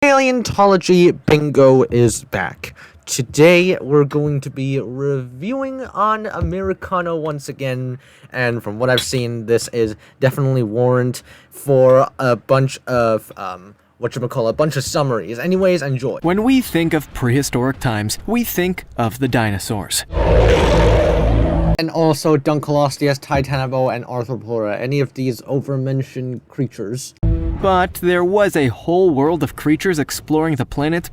Paleontology bingo is back. Today we're going to be reviewing on Americano once again, and from what I've seen, this is definitely warrant for a bunch of a bunch of summaries. Anyways, enjoy. When we think of prehistoric times, we think of the dinosaurs. And also Duncoloscius, Titanicth, and Arthropleura, any of these overmentioned creatures. But there was a whole world of creatures exploring the planet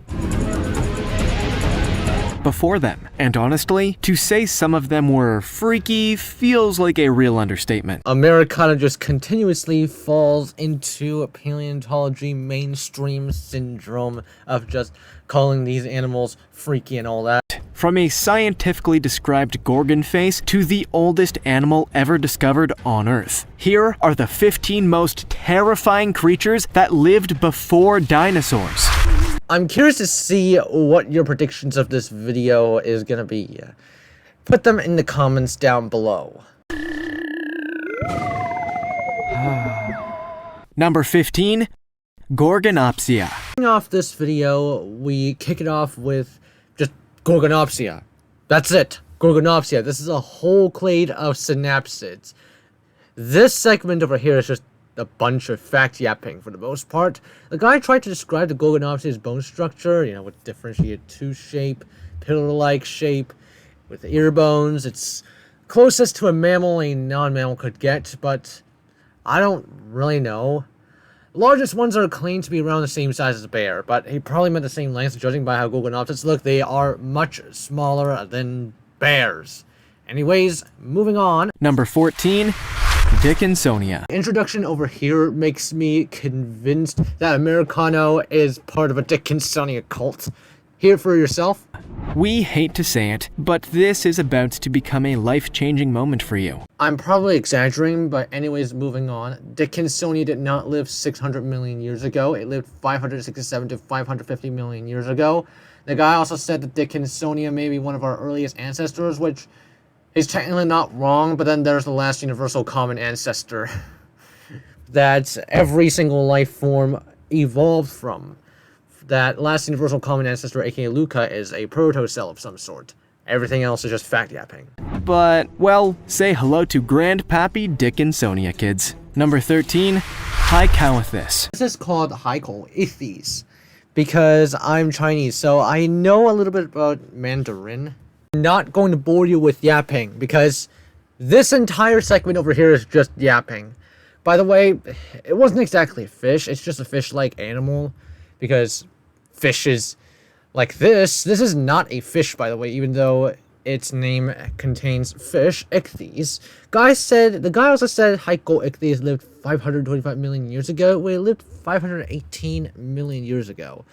before them, and honestly, to say some of them were freaky feels like a real understatement. Americana just continuously falls into a paleontology mainstream syndrome of just calling these animals freaky and all that. From a scientifically described Gorgon face to the oldest animal ever discovered on Earth. Here are the 15 most terrifying creatures that lived before dinosaurs. I'm curious to see what your predictions of this video is gonna be. Put them in the comments down below. Number 15, Gorgonopsia. Starting off this video, we kick it off with just Gorgonopsia. That's it. Gorgonopsia. This is a whole clade of synapsids. This segment over here is just a bunch of fact yapping for the most part. The guy tried to describe the Gorgonopsia's bone structure, with differentiated tooth shape, pillar-like shape, with ear bones. It's closest to a mammal a non-mammal could get, but I don't really know. The largest ones are claimed to be around the same size as a bear, but he probably meant the same length, judging by how Gorgonopsids look. They are much smaller than bears. Anyways, moving on. Number 14, Sonia. Introduction over here makes me convinced that Americano is part of a Sonia cult. Hear it for yourself. We hate to say it, but this is about to become a life-changing moment for you. I'm probably exaggerating, but anyways, moving on. Sonia did not live 600 million years ago. It lived 567 to 550 million years ago. The guy also said that Sonia may be one of our earliest ancestors, which is technically not wrong, but then there's the last universal common ancestor that every single life form evolved from. That last universal common ancestor, aka Luca, is a protocell of some sort. Everything else is just fact yapping. But, well, say hello to Grandpappy Sonia, kids. Number 13, Hiow. This is called Helicoprion because I'm Chinese, so I know a little bit about Mandarin. I'm not going to bore you with yapping because this entire segment over here is just yapping. By the way, it wasn't exactly a fish, it's just a fish-like animal because fishes like this is not a fish, by the way, even though its name contains fish, ichthyes. The guy also said Helicoprion lived 525 million years ago. Well, it lived 518 million years ago.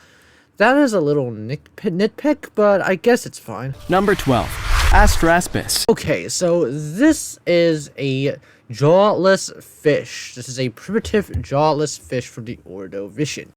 That is a little nitpick, but I guess it's fine. Number 12, Aasis. Okay, so this is a jawless fish. This is a primitive jawless fish from the Ordovician.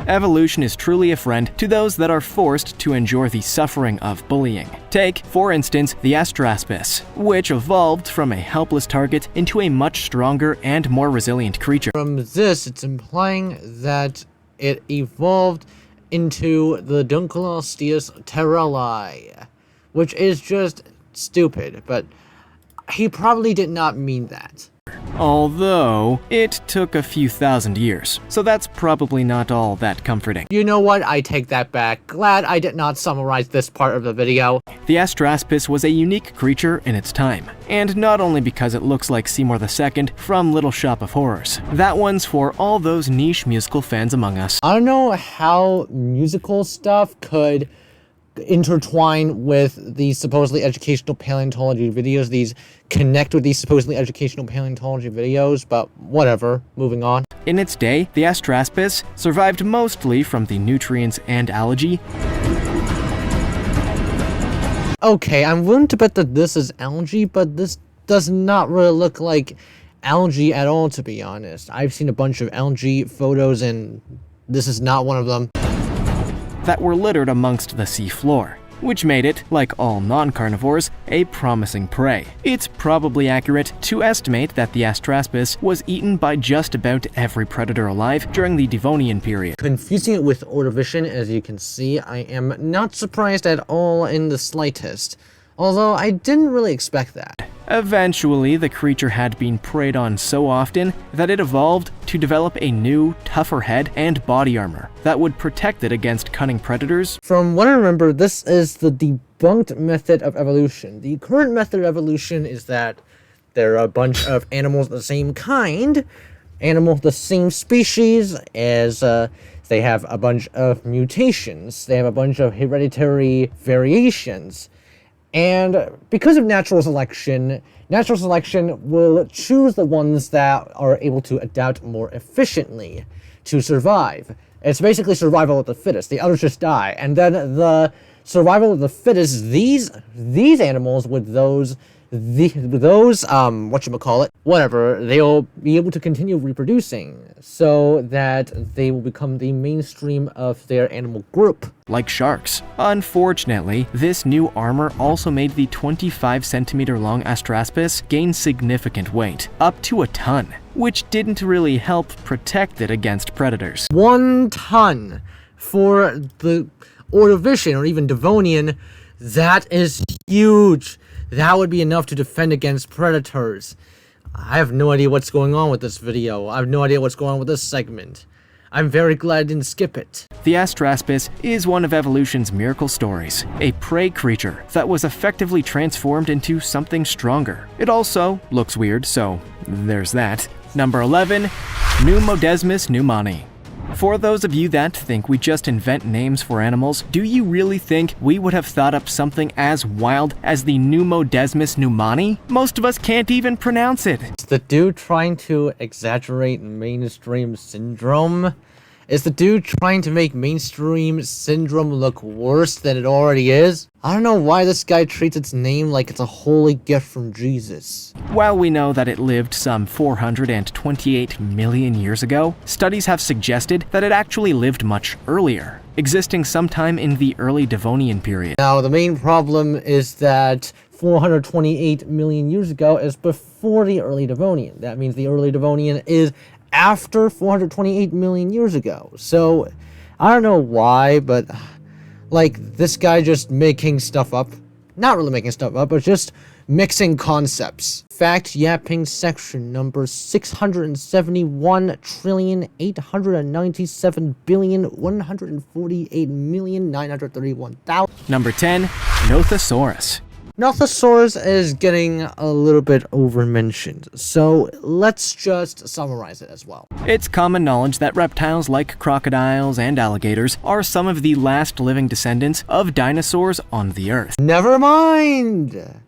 Evolution is truly a friend to those that are forced to endure the suffering of bullying. Take, for instance, the Aasis, which evolved from a helpless target into a much stronger and more resilient creature. From this, it's implying that it evolved into the Duncoloscius terrelli, which is just stupid, but he probably did not mean that. Although, it took a few thousand years, so that's probably not all that comforting. You know what? I take that back. Glad I did not summarize this part of the video. The Aasis was a unique creature in its time, and not only because it looks like Seymour II from Little Shop of Horrors. That one's for all those niche musical fans among us. I don't know how musical stuff could intertwine with these supposedly educational paleontology videos, connect with these supposedly educational paleontology videos, but whatever, moving on. In its day, the Aasis survived mostly from the nutrients and algae. Okay, I'm willing to bet that this is algae, but this does not really look like algae at all, to be honest. I've seen a bunch of algae photos and this is not one of them. That were littered amongst the sea floor. which made it, like all non-carnivores, a promising prey. It's probably accurate to estimate that the Astraspis was eaten by just about every predator alive during the Devonian period. Confusing it with Ordovician, as you can see, I am not surprised at all in the slightest. Although I didn't really expect that. Eventually, the creature had been preyed on so often that it evolved to develop a new, tougher head and body armor that would protect it against cunning predators. From what I remember, this is the debunked method of evolution. The current method of evolution is that there are a bunch of animals of the same kind, animals of the same species, as they have a bunch of mutations, they have a bunch of hereditary variations. And because of natural selection will choose the ones that are able to adapt more efficiently to survive. It's basically survival of the fittest. The others just die. And then the survival of the fittest, these animals with those whatever, they'll be able to continue reproducing so that they will become the mainstream of their animal group. Like sharks. Unfortunately, this new armor also made the 25-centimeter long Astraspis gain significant weight, up to a ton, which didn't really help protect it against predators. 1 ton for the Ordovician or even Devonian, that is huge. That would be enough to defend against predators. I have no idea what's going on with this video. I have no idea what's going on with this segment. I'm very glad I didn't skip it. The Astraspis is one of evolution's miracle stories, a prey creature that was effectively transformed into something stronger. It also looks weird, so there's that. Number 11, Pneumodesmus numani. For those of you that think we just invent names for animals, do you really think we would have thought up something as wild as the Pneumodesmus numani? Most of us can't even pronounce it. Is the dude trying to exaggerate mainstream syndrome? Is the dude trying to make mainstream syndrome look worse than it already is? I don't know why this guy treats its name like it's a holy gift from Jesus. While we know that it lived some 428 million years ago, studies have suggested that it actually lived much earlier, existing sometime in the early Devonian period. Now, the main problem is that 428 million years ago is before the early Devonian. That means the early Devonian is after 428 million years ago. So, I don't know why, but like, this guy just making stuff up. Not really making stuff up, but just mixing concepts. Fact yapping section number 671,897,148,931,000. Number 10, Nothosaurus. Nothosaurus is getting a little bit over-mentioned, so let's just summarize it as well. It's common knowledge that reptiles like crocodiles and alligators are some of the last living descendants of dinosaurs on the Earth. Never mind!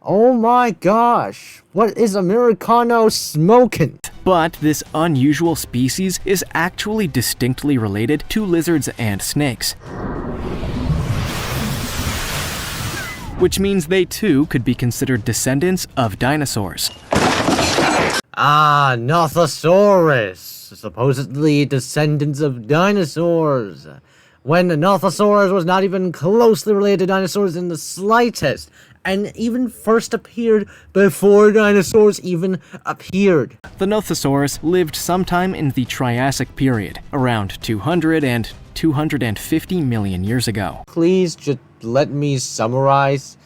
Oh my gosh, what is Americano smoking? But this unusual species is actually distinctly related to lizards and snakes, which means they too could be considered descendants of dinosaurs. Ah, Nothosaurus, supposedly descendants of dinosaurs, when Nothosaurus was not even closely related to dinosaurs in the slightest, and even first appeared before dinosaurs even appeared. The Nothosaurus lived sometime in the Triassic period, around 200 and 250 million years ago. Please just let me summarize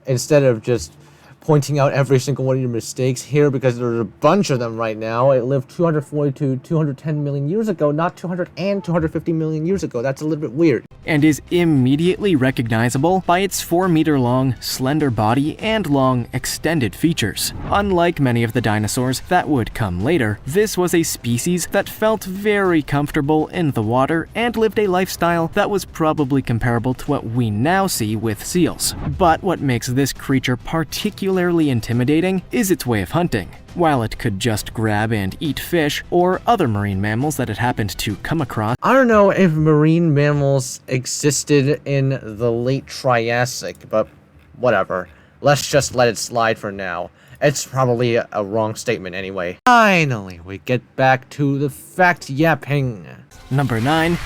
instead of just pointing out every single one of your mistakes here, because there's a bunch of them right now. It lived 240 to 210 million years ago, not 200 and 250 million years ago. That's a little bit weird. And is immediately recognizable by its 4-meter-long, slender body and long, extended features. Unlike many of the dinosaurs that would come later, this was a species that felt very comfortable in the water and lived a lifestyle that was probably comparable to what we now see with seals. But what makes this creature particularly intimidating is its way of hunting. While it could just grab and eat fish or other marine mammals that it happened to come across. I don't know if marine mammals existed in the late Triassic, but whatever. Let's just let it slide for now. It's probably a wrong statement anyway. Finally, we get back to the fact yapping. Number 9,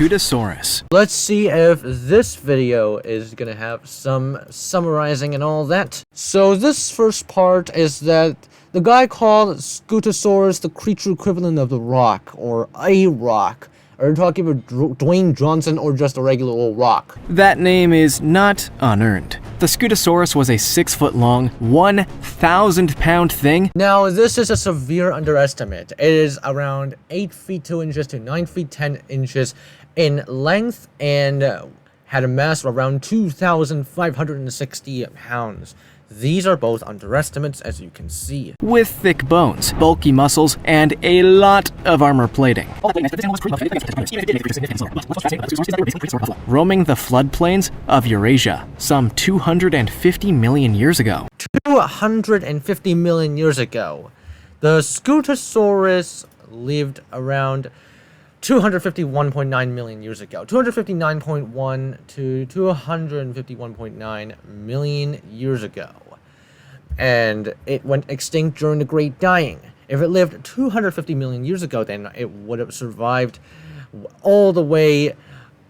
Scutosaurus. Let's see if this video is gonna have some summarizing and all that. So this first part is that the guy called Scutosaurus the creature equivalent of the rock, or a rock. Are you talking about Dwayne Johnson or just a regular old rock? That name is not unearned. The Scutosaurus was a 6-foot-long, 1,000-pound thing. Now, this is a severe underestimate. It is around 8 feet 2 inches to 9 feet 10 inches in length and had a mass of around 2,560 pounds. These are both underestimates, as you can see. With thick bones, bulky muscles, and a lot of armor plating. Roaming the floodplains of Eurasia some 250 million years ago. 250 million years ago. The Scutosaurus lived around 251.9 million years ago. 259.1 to 251.9 million years ago. And it went extinct during the Great Dying. If it lived 250 million years ago, then it would have survived all the way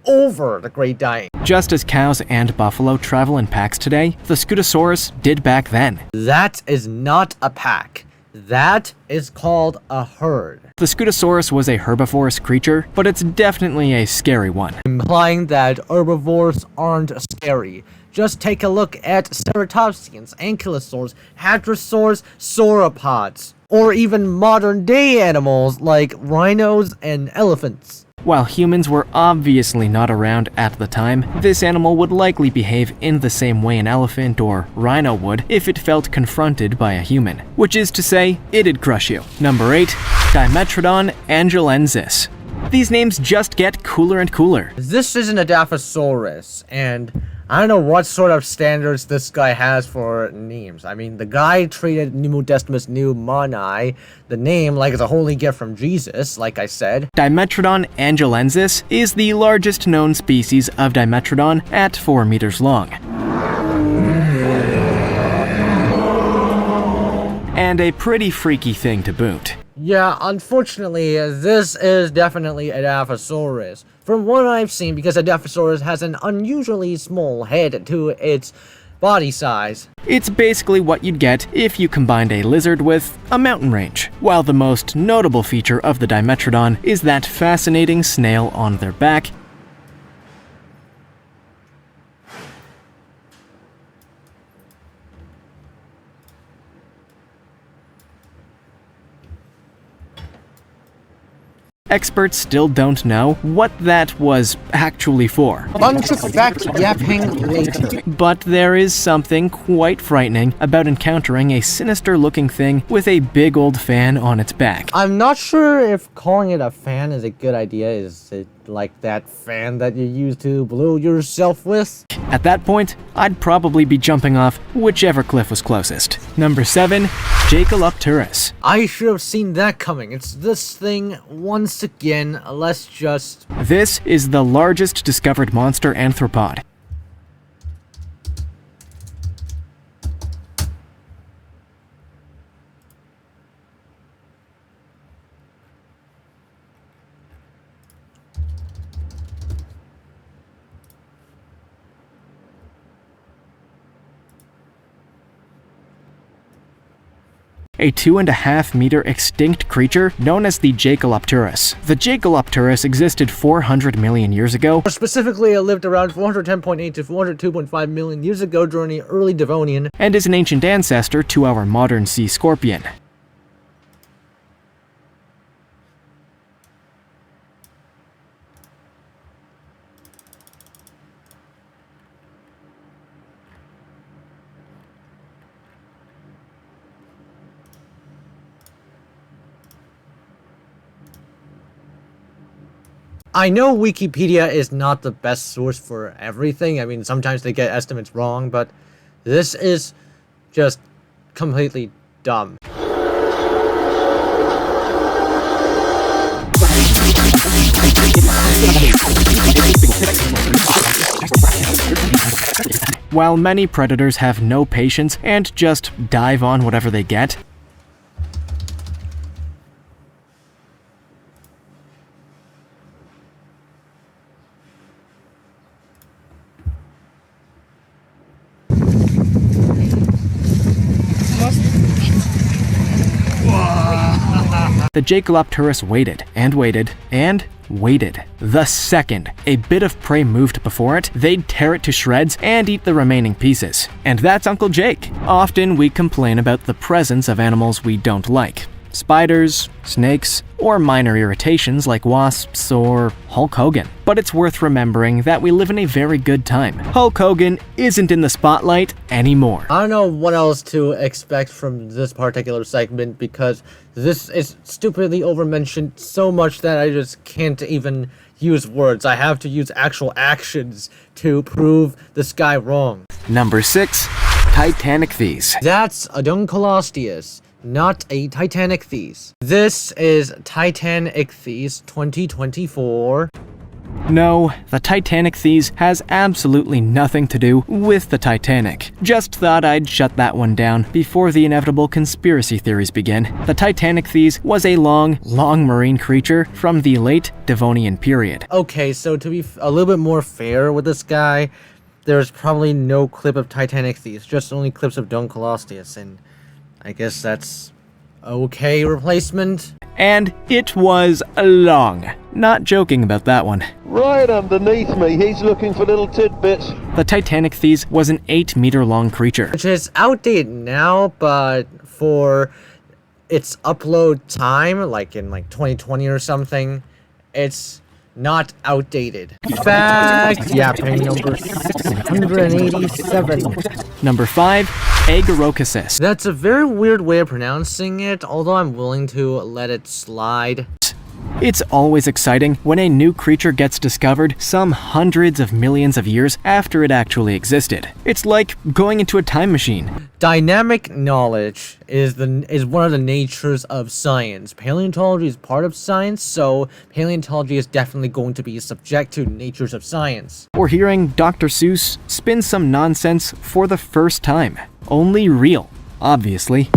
over the Great Dying. Just as cows and buffalo travel in packs today, the Scutosaurus did back then. That is not a pack. That is called a herd. The Scutosaurus was a herbivorous creature, but it's definitely a scary one. Implying that herbivores aren't scary. Just take a look at ceratopsians, ankylosaurs, hadrosaurs, sauropods, or even modern-day animals like rhinos and elephants. While humans were obviously not around at the time, this animal would likely behave in the same way an elephant or rhino would if it felt confronted by a human. Which is to say, it'd crush you. Number 8. Dimetrodon angelensis. These names just get cooler and cooler. This isn't a Dilophosaurus, and I don't know what sort of standards this guy has for names. I mean, the guy treated Pneumodestimus pneumoni, the name, like it's a holy gift from Jesus, like I said. Dimetrodon angelensis is the largest known species of Dimetrodon at 4 meters long. And a pretty freaky thing to boot. Yeah, unfortunately, this is definitely a Dilophosaurus. From what I've seen, because a Dilophosaurus has an unusually small head to its body size. It's basically what you'd get if you combined a lizard with a mountain range. While the most notable feature of the Dimetrodon is that fascinating snail on their back, experts still don't know what that was actually for. Bunch of fact yapping later. But there is something quite frightening about encountering a sinister-looking thing with a big old fan on its back. I'm not sure if calling it a fan is a good idea. Is it like that fan that you use to blow yourself with? At that point, I'd probably be jumping off whichever cliff was closest. Number 7. Jalopturus. I should have seen that coming. It's this thing once again. Let's just... This is the largest discovered monster arthropod. A 2.5 meter extinct creature known as the Jalopturus. The Jalopturus existed 400 million years ago. Specifically, it lived around 410.8 to 402.5 million years ago during the early Devonian, and is an ancient ancestor to our modern sea scorpion. I know Wikipedia is not the best source for everything. I mean, sometimes they get estimates wrong, but this is just completely dumb. While many predators have no patience and just dive on whatever they get, the Jalopturus waited and waited and waited. The second a bit of prey moved before it, they'd tear it to shreds and eat the remaining pieces. And that's Uncle Jake. Often we complain about the presence of animals we don't like. Spiders, snakes, or minor irritations like wasps or Hulk Hogan. But it's worth remembering that we live in a very good time. Hulk Hogan isn't in the spotlight anymore. I don't know what else to expect from this particular segment because this is stupidly overmentioned so much that I just can't even use words. I have to use actual actions to prove this guy wrong. Number 6. Titanicth. That's a Dunkleosteus, not a Titanicth. This is Titanicth 2024. No, the Titanicth has absolutely nothing to do with the Titanic. Just thought I'd shut that one down before the inevitable conspiracy theories begin. The Titanicth was a long marine creature from the late Devonian period. Okay, so to be a little bit more fair with this guy, there's probably no clip of Titanicth, just only clips of Dunkleosteus, and I guess that's okay replacement. And it was long. Not joking about that one. Right underneath me, he's looking for little tidbits. The Titanicth was an 8-meter long creature, Which is outdated now, but for its upload time, like in 2020 or something, it's not outdated. Fact yapping number 687. Number 5. Gorgonopsia. That's a very weird way of pronouncing it, although I'm willing to let it slide. It's always exciting when a new creature gets discovered some hundreds of millions of years after it actually existed. It's like going into a time machine. Dynamic knowledge is one of the natures of science. Paleontology is part of science, so paleontology is definitely going to be subject to natures of science. Or hearing Dr. Seuss spin some nonsense for the first time. Only real, obviously.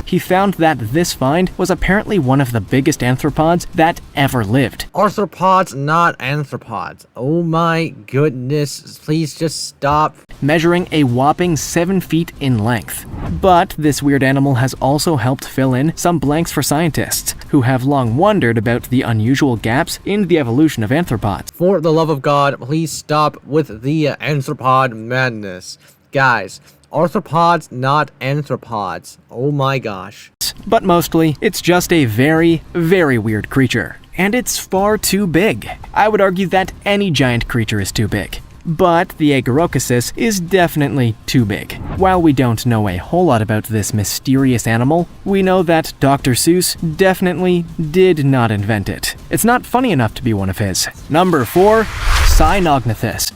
He found that this find was apparently one of the biggest arthropods that ever lived. Arthropods, not anthropods. Oh my goodness, please just stop. Measuring a whopping 7 feet in length. But this weird animal has also helped fill in some blanks for scientists, who have long wondered about the unusual gaps in the evolution of arthropods. For the love of God, please stop with the anthropod madness. Guys, arthropods, not anthropods. Oh my gosh. But mostly, it's just a very, very weird creature. And it's far too big. I would argue that any giant creature is too big. But the Gorgonopsia is definitely too big. While we don't know a whole lot about this mysterious animal, we know that Dr. Seuss definitely did not invent it. It's not funny enough to be one of his. Number 4. Cognius.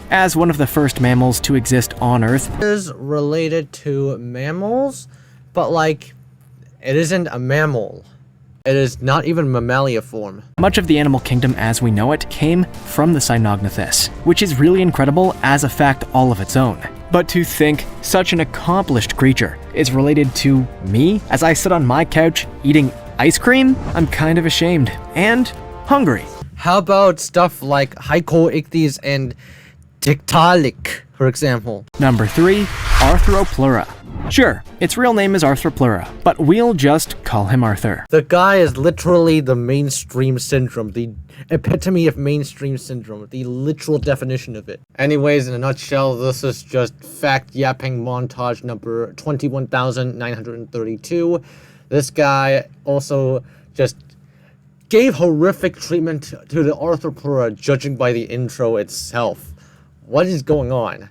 As one of the first mammals to exist on Earth, It is related to mammals, but it isn't a mammal. It is not even mammaliform. much of the animal kingdom as we know it came from the Cynognathus, which is really incredible as a fact all of its own. But to think such an accomplished creature is related to me as I sit on my couch eating ice cream, I'm kind of ashamed and hungry. How about stuff like Helicoprion and Titanicth, for example? Number 3, Plura. Sure, its real name is Plura, but we'll just call him Arthur. The guy is literally the mainstream syndrome, the epitome of mainstream syndrome, the literal definition of it. Anyways, in a nutshell, this is just fact yapping montage number 21,932. This guy also just gave horrific treatment to the Plura, judging by the intro itself. What is going on?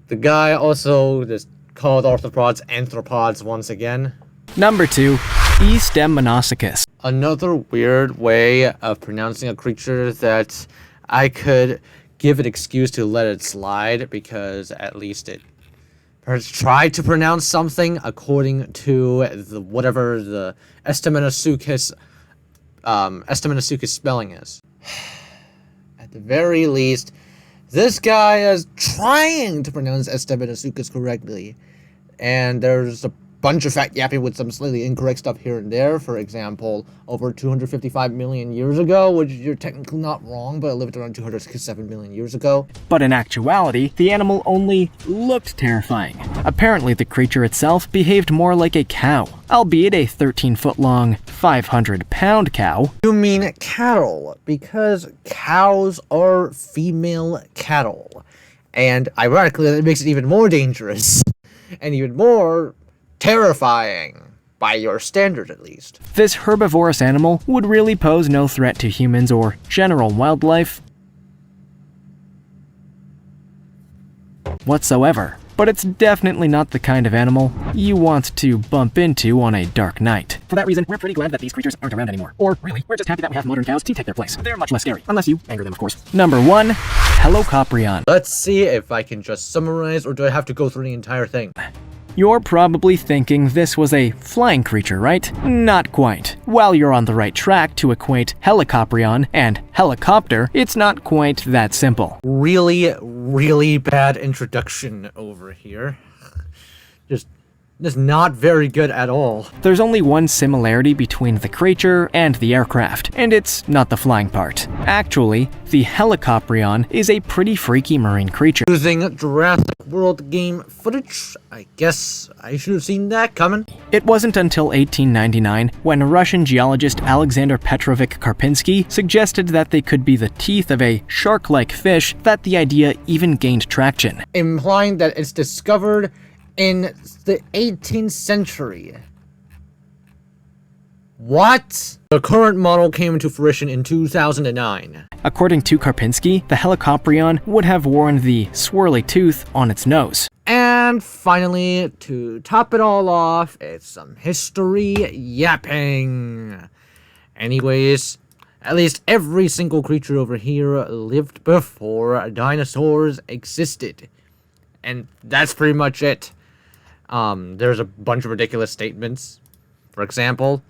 The guy also just called arthropods once again. Number 2, Stemmonus. Another weird way of pronouncing a creature that I could give an excuse to let it slide, because at least it tried to pronounce something according to whatever the Stemmonus spelling is. At the very least, this guy is trying to pronounce Stemmonus correctly. and there's a bunch of fact yapping with some slightly incorrect stuff here and there. For example, over 255 million years ago, which you're technically not wrong, but it lived around 267 million years ago. But in actuality, the animal only looked terrifying. Apparently, the creature itself behaved more like a cow, albeit a 13-foot-long, 500-pound cow. You mean cattle, because cows are female cattle. And ironically, that makes it even more dangerous, and even more terrifying, by your standard at least. This herbivorous animal would really pose no threat to humans or general wildlife whatsoever. But it's definitely not the kind of animal you want to bump into on a dark night. For that reason, we're pretty glad that these creatures aren't around anymore. Or really, we're just happy that we have modern cows to take their place. They're much less scary, unless you anger them, of course. Number 1, Helicoprion. Let's see if I can just summarize, or do I have to go through the entire thing? You're probably thinking this was a flying creature, right? Not quite. While you're on the right track to equate Helicoprion and helicopter, it's not quite that simple. Really bad introduction over here. Just not very good at all. There's only one similarity between the creature and the aircraft, and it's not the flying part. Actually, the Helicoprion is a pretty freaky marine creature. Using Jurassic World game footage, I guess I should have seen that coming. It wasn't until 1899 when Russian geologist Alexander Petrovich Karpinski suggested that they could be the teeth of a shark-like fish that the idea even gained traction. Implying that it's discovered in the 18th century. What? The current model came into fruition in 2009. According to Karpinski, the Helicoprion would have worn the swirly tooth on its nose. And finally, to top it all off, it's some history yapping. Anyways, at least every single creature over here lived before dinosaurs existed. And that's pretty much it. There's a bunch of ridiculous statements. For example,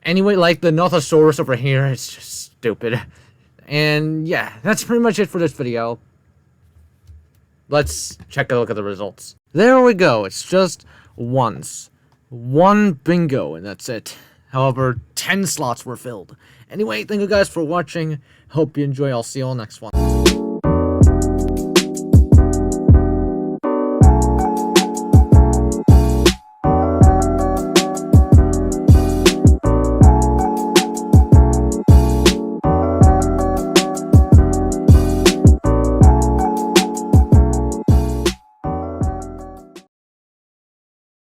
anyway, like the Nothosaurus over here, it's just stupid. And yeah, that's pretty much it for this video. Let's check a look at the results. There we go, it's just once. One bingo, and that's it. However, 10 slots were filled. Anyway, thank you guys for watching. Hope you enjoy. I'll see you all next one.